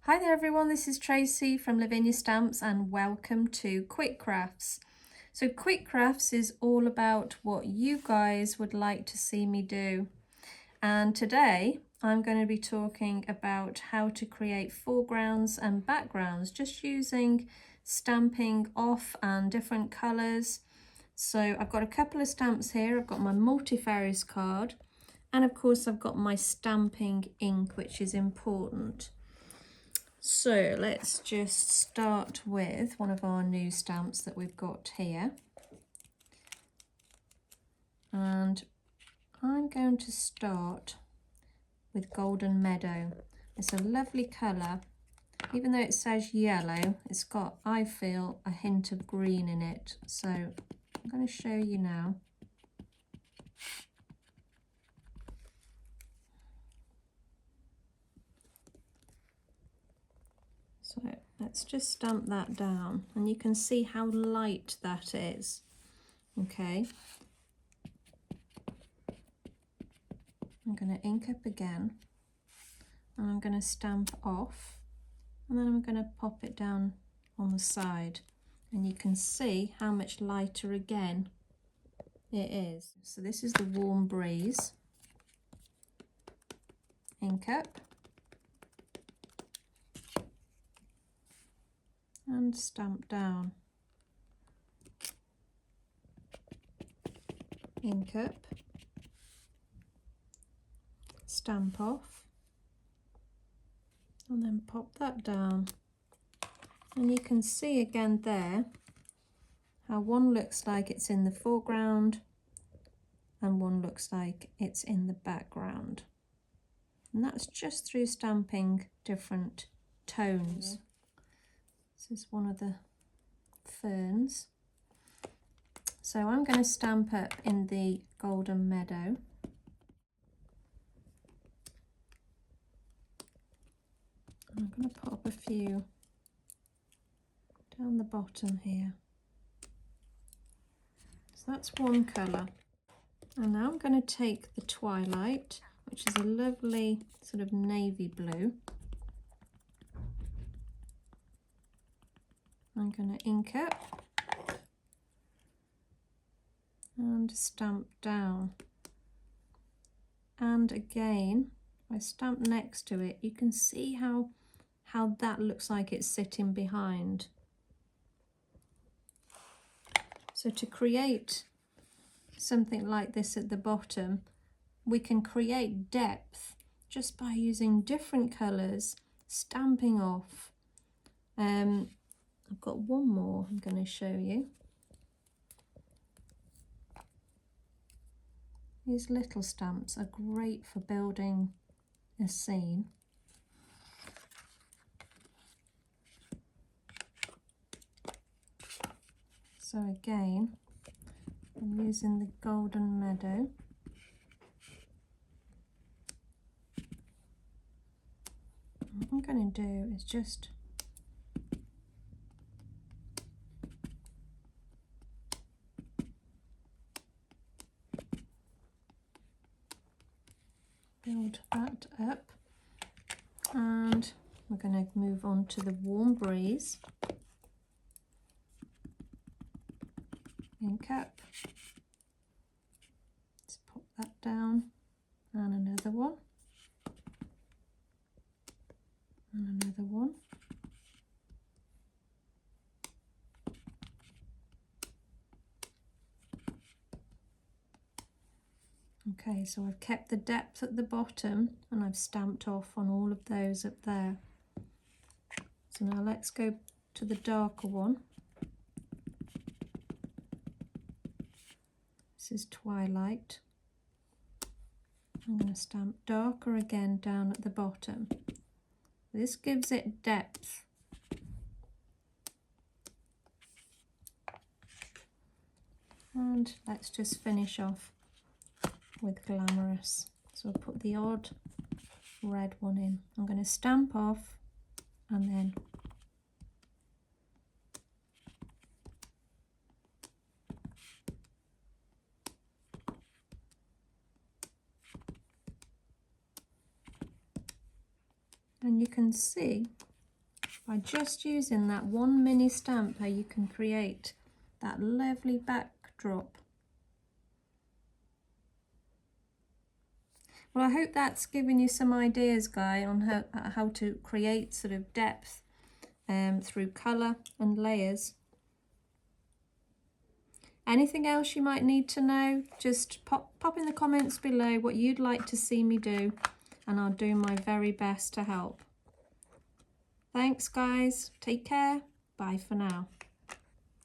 Hi there everyone, this is Tracy from Lavinia Stamps and welcome to Quick Crafts. So Quick Crafts is all about what you guys would like to see me do. And today I'm going to be talking about how to create foregrounds and backgrounds just using stamping off and different colours. So I've got a couple of stamps here. I've got my multifarious card and of course I've got my stamping ink, which is important. So let's just start with one of our new stamps that we've got here. And I'm going to start with Golden Meadow. It's a lovely colour. Even though it says yellow, it's got, I feel, a hint of green in it. So I'm going to show you now. So let's just stamp that down and you can see how light that is. Okay. I'm going to ink up again and I'm going to stamp off and then I'm going to pop it down on the side and you can see how much lighter again it is. So this is the Warm Breeze. Ink up and stamp down. Ink up, stamp off and then pop that down. And you can see again there how one looks like it's in the foreground and one looks like it's in the background. And that's just through stamping different tones. This is one of the ferns. So I'm going to stamp up in the Golden Meadow. I'm going to pop a few down the bottom here. So that's one colour. And now I'm going to take the Twilight, which is a lovely sort of navy blue. I'm going to ink up and stamp down. And again, if I stamp next to it, you can see how that looks like it's sitting behind. So to create something like this at the bottom, we can create depth just by using different colours, stamping off. I've got one more I'm going to show you. These little stamps are great for building a scene. So again, I'm using the Golden Meadow. What I'm going to do is just build that up, and we're going to move on to the Warm Breeze. Ink up, let's pop that down, and another one, and another one. Okay, so I've kept the depth at the bottom and I've stamped off on all of those up there. So now let's go to the darker one. This is Twilight. I'm going to stamp darker again down at the bottom. This gives it depth. And let's just finish off with Glamorous. So I'll put the odd red one in. I'm going to stamp off and then and you can see by just using that one mini stamp, how you can create that lovely backdrop. Well, I hope that's given you some ideas, Guy, on how to create sort of depth through colour and layers. Anything else you might need to know, just pop in the comments below what you'd like to see me do, and I'll do my very best to help. Thanks, guys. Take care. Bye for now.